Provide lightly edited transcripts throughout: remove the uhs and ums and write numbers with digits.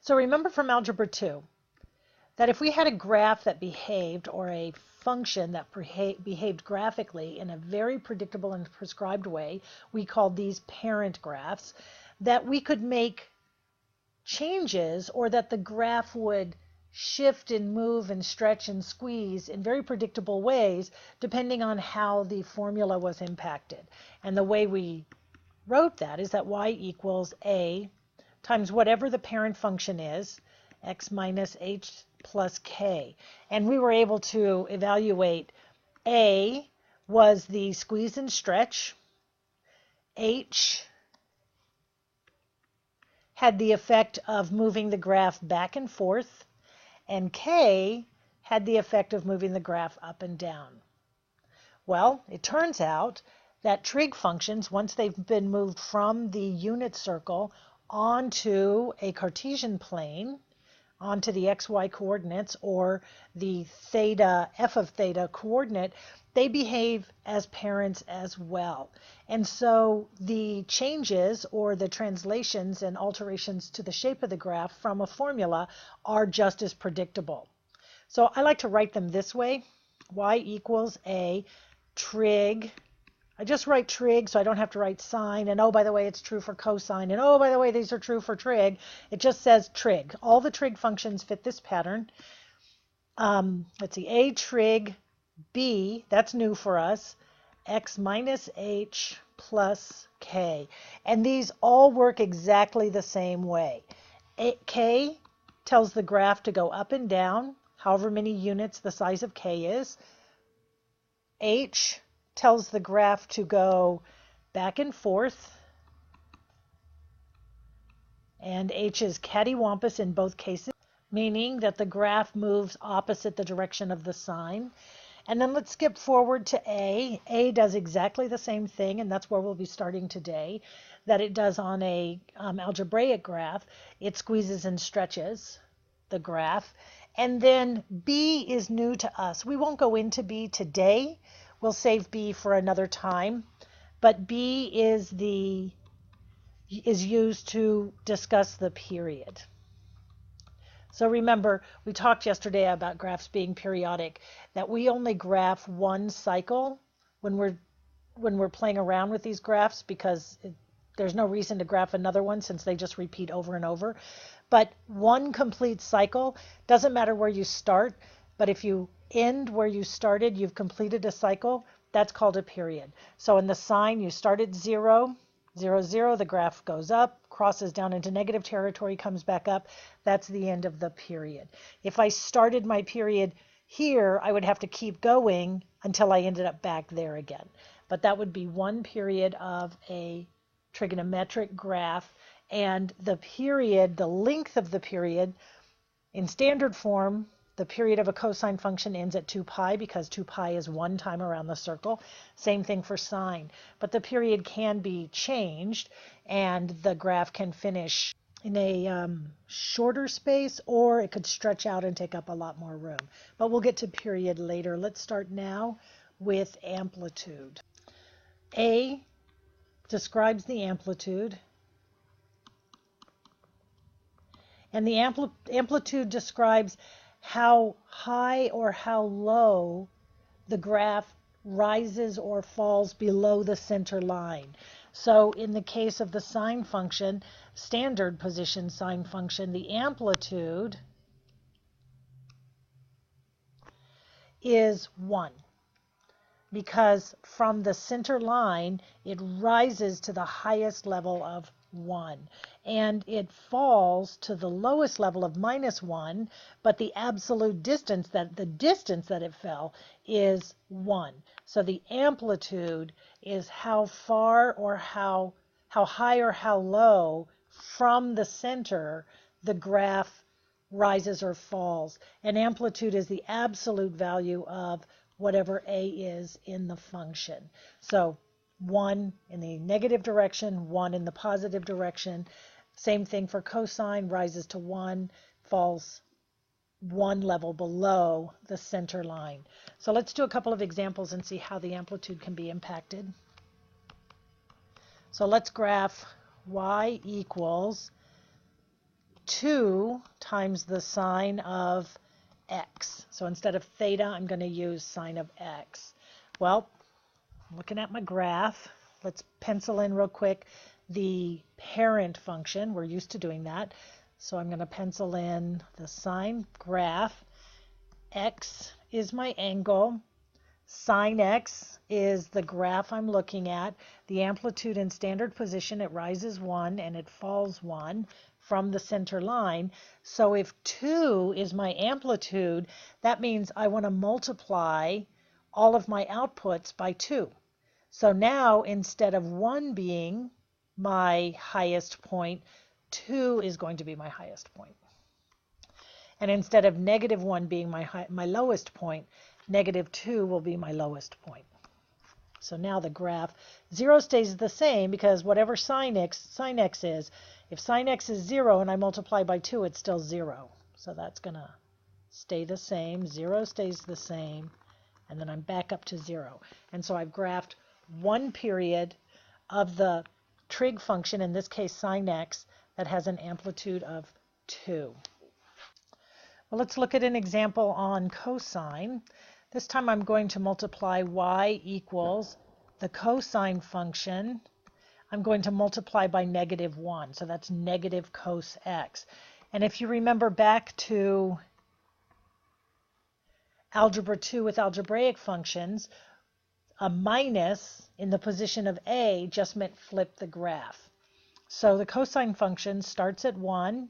So remember from Algebra 2 that if we had a graph that behaved, or a function that behaved graphically in a very predictable and prescribed way, we called these parent graphs, that we could make changes, or that the graph would shift and move and stretch and squeeze in very predictable ways depending on how the formula was impacted. And the way we wrote that is that y equals a times whatever the parent function is, x minus h plus k. And we were able to evaluate a was the squeeze and stretch, h had the effect of moving the graph back and forth, and k had the effect of moving the graph up and down. Well, it turns out that trig functions, once they've been moved from the unit circle onto a Cartesian plane, onto the xy coordinates, or the theta, f of theta coordinate, they behave as parents as well. And so the changes, or the translations and alterations to the shape of the graph from a formula, are just as predictable. So I like to write them this way: y equals a trig. I just write trig so I don't have to write sine, and oh, by the way, it's true for cosine, and oh, by the way, these are true for trig. It just says trig. All the trig functions fit this pattern. Let's see, a trig b, that's new for us, x minus h plus k. And these all work exactly the same way. K tells the graph to go up and down, however many units the size of k is. H tells the graph to go back and forth, and h is cattywampus in both cases, meaning that the graph moves opposite the direction of the sign. And then let's skip forward to A. A does exactly the same thing, and that's where we'll be starting today, that it does on a algebraic graph. It squeezes and stretches the graph. And then B is new to us. We won't go into B today. We'll save B for another time. But B is used to discuss the period. So remember, we talked yesterday about graphs being periodic, that we only graph one cycle when we're playing around with these graphs, because there's no reason to graph another one since they just repeat over and over. But one complete cycle, doesn't matter where you start, but if you end where you started, you've completed a cycle. That's called a period. So in the sine, you start at 0, 0, 0, the graph goes up, crosses down into negative territory, comes back up. That's the end of the period. If I started my period here, I would have to keep going until I ended up back there again. But that would be one period of a trigonometric graph. And the period, the length of the period, in standard form, the period of a cosine function ends at 2 pi, because 2 pi is one time around the circle. Same thing for sine. But the period can be changed, and the graph can finish in a shorter space, or it could stretch out and take up a lot more room. But we'll get to period later. Let's start now with amplitude. A describes the amplitude, and the amplitude describes how high or how low the graph rises or falls below the center line. So in the case of the sine function, standard position sine function, the amplitude is 1, because from the center line it rises to the highest level of 1, and it falls to the lowest level of -1, but the absolute distance, the distance that it fell, is 1. So the amplitude is how far, or how high or how low from the center the graph rises or falls. And amplitude is the absolute value of whatever a is in the function. So 1 in the negative direction, 1 in the positive direction. Same thing for cosine, rises to 1, falls 1 level below the center line. So let's do a couple of examples and see how the amplitude can be impacted. So let's graph y equals 2 times the sine of x. So instead of theta, I'm going to use sine of x. Well, looking at my graph, let's pencil in real quick the parent function. We're used to doing that. So I'm going to pencil in the sine graph. X is my angle. Sine x is the graph I'm looking at. The amplitude in standard position, it rises 1 and it falls 1 from the center line. So if 2 is my amplitude, that means I want to multiply all of my outputs by 2. So now instead of 1 being my highest point, 2 is going to be my highest point. And instead of -1 being my lowest point, -2 will be my lowest point. So now the graph, 0 stays the same because whatever sine x is, if sine x is 0 and I multiply by 2, it's still 0. So that's going to stay the same. 0 stays the same. And then I'm back up to 0. And so I've graphed one period of the trig function, in this case sine x, that has an amplitude of 2. Well, let's look at an example on cosine. This time I'm going to multiply y equals the cosine function. I'm going to multiply by -1, so that's negative cos x. And if you remember back to Algebra 2 with algebraic functions, a minus in the position of A just meant flip the graph. So the cosine function starts at 1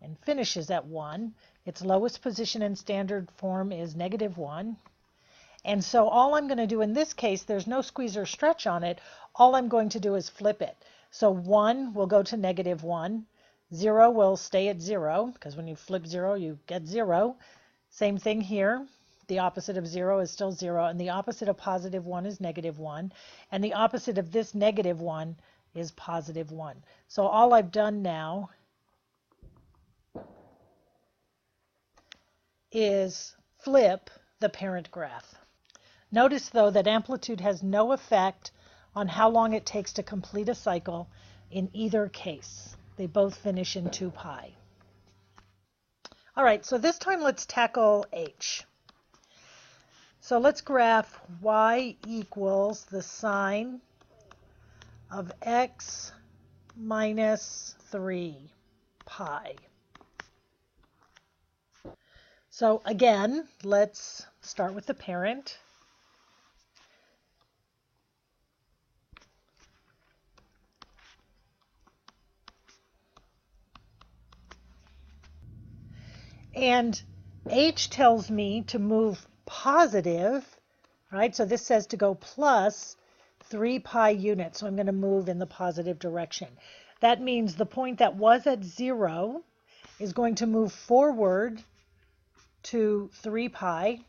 and finishes at 1. Its lowest position in standard form is -1. And so all I'm going to do in this case, there's no squeeze or stretch on it. All I'm going to do is flip it. So 1 will go to -1. 0 will stay at 0, because when you flip 0, you get 0. Same thing here. The opposite of 0 is still 0, and the opposite of +1 is -1, and the opposite of this -1 is +1. So all I've done now is flip the parent graph. Notice, though, that amplitude has no effect on how long it takes to complete a cycle in either case. They both finish in 2 pi. All right, so this time let's tackle h. So let's graph y equals the sine of x minus 3 pi. So again, let's start with the parent. And h tells me to move positive, right? So this says to go plus 3 pi units. So I'm going to move in the positive direction. That means the point that was at 0 is going to move forward to 3 pi.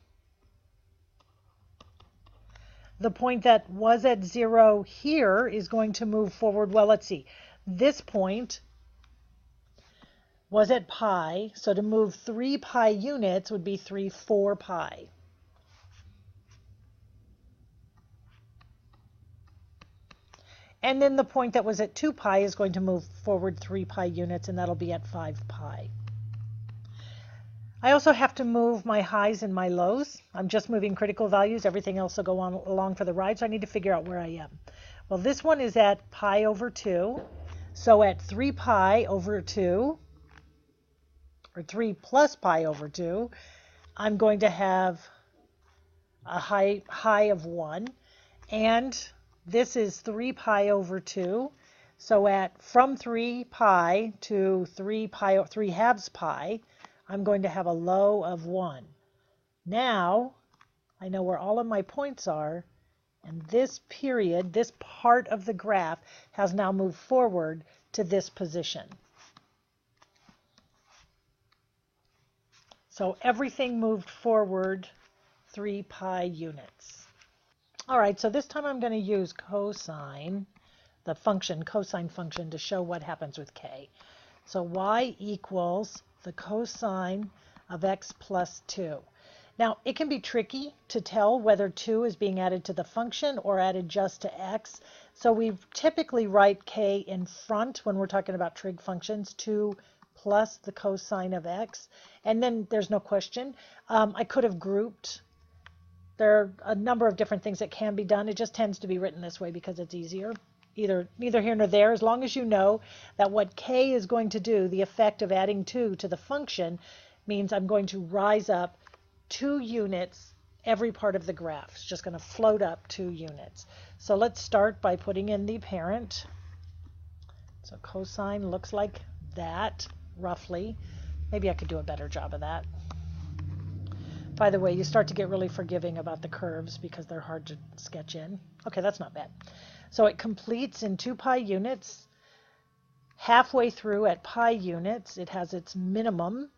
The point that was at 0 here is going to move forward. Well, let's see. This point was at pi, so to move 3 pi units would be 4 pi. And then the point that was at 2 pi is going to move forward 3 pi units, and that'll be at 5 pi. I also have to move my highs and my lows. I'm just moving critical values. Everything else will go on along for the ride, so I need to figure out where I am. Well, this one is at pi over 2. So at 3 pi over 2, or 3 plus pi over 2, I'm going to have a high of 1. And this is 3 pi over 2. So from 3 pi to 3 halves pi, I'm going to have a low of 1. Now, I know where all of my points are, and this period, this part of the graph, has now moved forward to this position. So everything moved forward 3 pi units. All right, so this time I'm going to use cosine, the function, cosine function, to show what happens with k. So y equals the cosine of x plus 2. Now, it can be tricky to tell whether 2 is being added to the function or added just to x. So we typically write k in front when we're talking about trig functions, 2 plus the cosine of x. And then there's no question. I could have grouped. There are a number of different things that can be done. It just tends to be written this way because it's easier. Neither here nor there, as long as you know that what k is going to do, the effect of adding 2 to the function, means I'm going to rise up 2 units every part of the graph. It's just going to float up 2 units. So let's start by putting in the parent. So cosine looks like that, roughly. Maybe I could do a better job of that. By the way, you start to get really forgiving about the curves because they're hard to sketch in. Okay, that's not bad. So it completes in 2 pi units. Halfway through at pi units, it has its minimum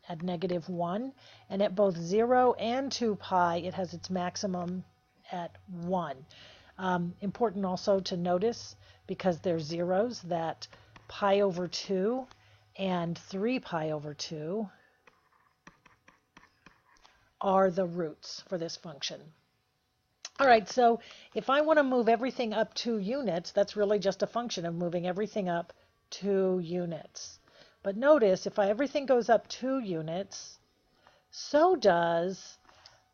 at -1, and at both 0 and 2 pi, it has its maximum at 1. Important also to notice, because they're zeros, that pi over 2 and 3 pi over 2 are the roots for this function. All right, so if I want to move everything up 2 units, that's really just a function of moving everything up 2 units. But notice, if everything goes up 2 units, so does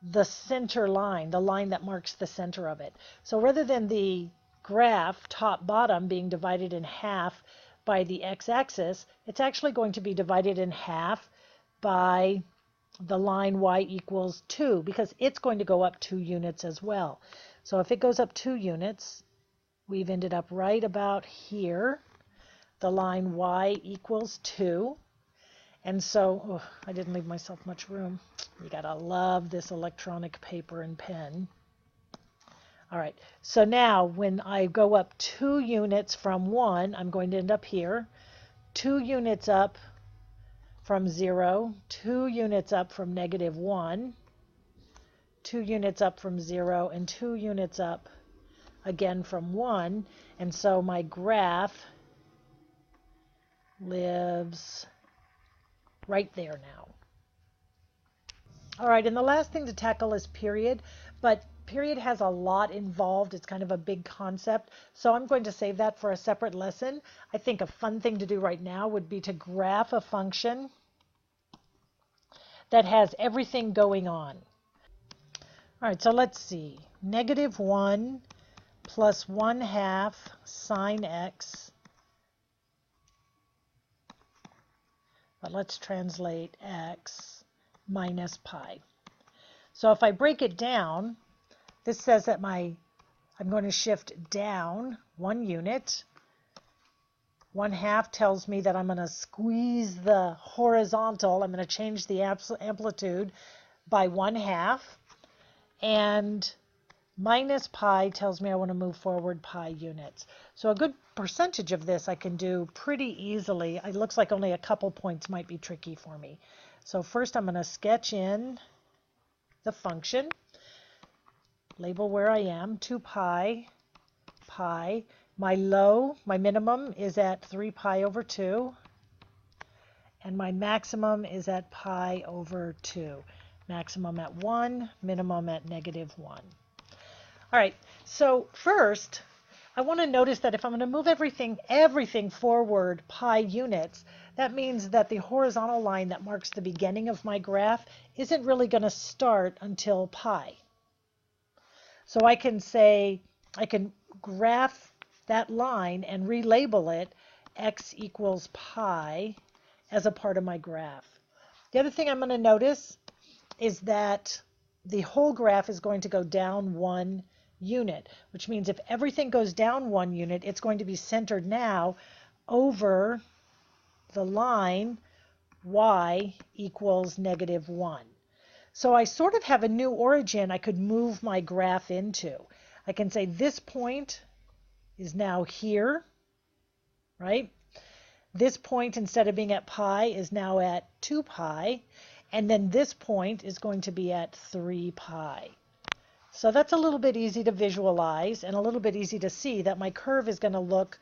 the center line, the line that marks the center of it. So rather than the graph top-bottom being divided in half by the x-axis, it's actually going to be divided in half by the line y equals 2, because it's going to go up 2 units as well. So if it goes up 2 units, we've ended up right about here. The line y equals 2. And so, I didn't leave myself much room. You gotta love this electronic paper and pen. All right, so now when I go up 2 units from 1, I'm going to end up here. 2 units up from 0, 2 units up from -1, 2 units up from 0, and 2 units up again from 1. And so my graph lives right there now. All right, and the last thing to tackle is period, but period has a lot involved. It's kind of a big concept, so I'm going to save that for a separate lesson. I think a fun thing to do right now would be to graph a function that has everything going on. All right, so let's see. -1 plus 1/2 sine x. But let's translate x minus pi. So if I break it down, this says that I'm going to shift down 1 unit. 1/2 tells me that I'm going to squeeze the horizontal. I'm going to change the amplitude by 1/2. And minus pi tells me I want to move forward pi units. So a good percentage of this I can do pretty easily. It looks like only a couple points might be tricky for me. So first I'm going to sketch in the function, label where I am, 2 pi, pi. My minimum is at 3 pi over 2, and my maximum is at pi over 2. Maximum at 1, minimum at -1. All right, so first, I want to notice that if I'm going to move everything forward pi units, that means that the horizontal line that marks the beginning of my graph isn't really going to start until pi. So I can say, I can graph that line and relabel it x equals pi as a part of my graph. The other thing I'm going to notice is that the whole graph is going to go down 1 unit, which means if everything goes down 1 unit, it's going to be centered now over the line y equals -1. So I sort of have a new origin I could move my graph into. I can say this point is now here, right? This point, instead of being at pi, is now at 2 pi, and then this point is going to be at 3 pi. So that's a little bit easy to visualize and a little bit easy to see that my curve is going to look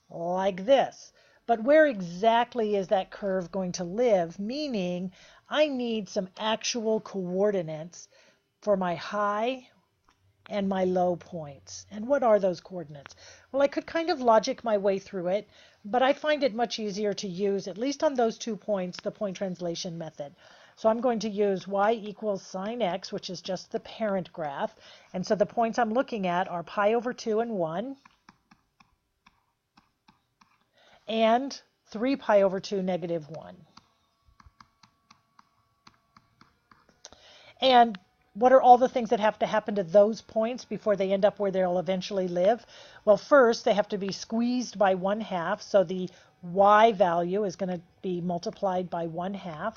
like this. But where exactly is that curve going to live? Meaning I need some actual coordinates for my high and my low points. And what are those coordinates? Well, I could kind of logic my way through it, but I find it much easier to use, at least on those 2 points, the point translation method. So I'm going to use y equals sine x, which is just the parent graph. And so the points I'm looking at are pi over 2 and 1, and 3 pi over 2, negative 1. And what are all the things that have to happen to those points before they end up where they'll eventually live? Well, first, they have to be squeezed by 1/2. So the y value is going to be multiplied by 1/2.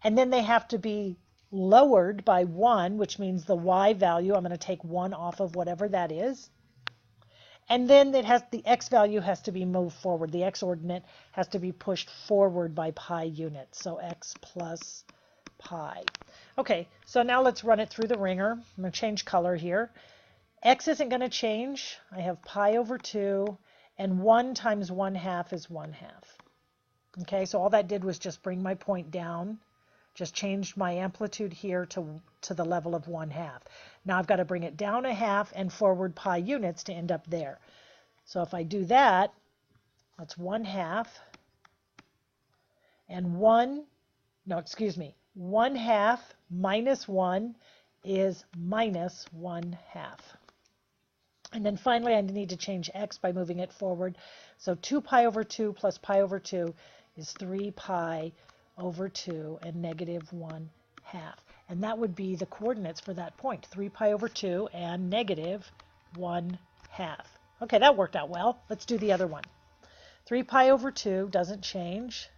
And then they have to be lowered by 1, which means the y value, I'm going to take 1 off of whatever that is. And then the x value has to be moved forward. The x ordinate has to be pushed forward by pi units. So x plus pi. Okay, so now let's run it through the ringer. I'm going to change color here. X isn't going to change. I have pi over 2, and 1 times 1/2 is 1/2. Okay, so all that did was just bring my point down, just changed my amplitude here to the level of 1/2. Now I've got to bring it down 1/2 and forward pi units to end up there. So if I do that, that's 1/2, and 1/2 minus 1 is minus 1/2. And then finally, I need to change x by moving it forward. So 2 pi over 2 plus pi over 2 is 3 pi over 2 and negative 1/2. And that would be the coordinates for that point, 3 pi over 2 and negative 1/2. Okay, that worked out well. Let's do the other one. 3 pi over 2 doesn't change.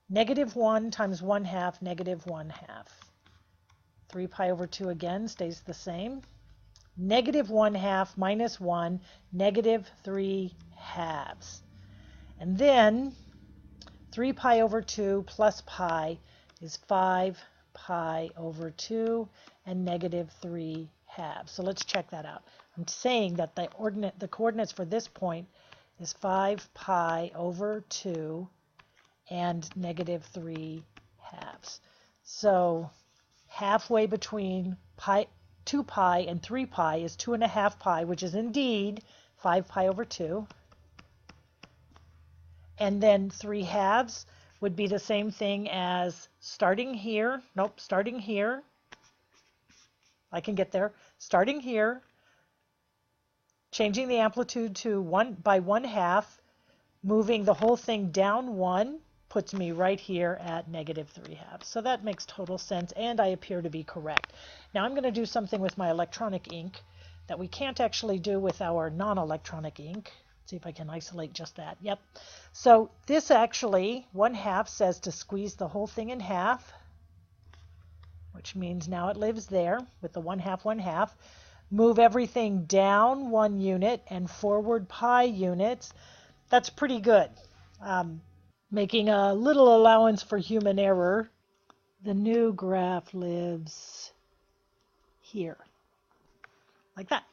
Negative 1 times 1/2, negative 1/2. 3 pi over 2 again stays the same. Negative 1/2 minus 1, negative 3/2. And then 3 pi over 2 plus pi is 5 pi over 2 and negative 3/2. So let's check that out. I'm saying that the coordinates for this point is 5 pi over 2 and negative 3/2. So halfway between 2 pi and 3 pi is 2.5 pi, which is indeed 5 pi over 2. And then 3/2 would be the same thing as starting here. Nope, starting here. I can get there. Starting here, changing the amplitude to 1 by 1/2, moving the whole thing down 1, puts me right here at negative 3/2. So that makes total sense, and I appear to be correct. Now I'm going to do something with my electronic ink that we can't actually do with our non-electronic ink. Let's see if I can isolate just that. Yep. So this actually, 1/2 says to squeeze the whole thing in half, which means now it lives there with the 1/2, 1/2. Move everything down 1 unit and forward pi units. That's pretty good. Making a little allowance for human error, the new graph lives here, like that.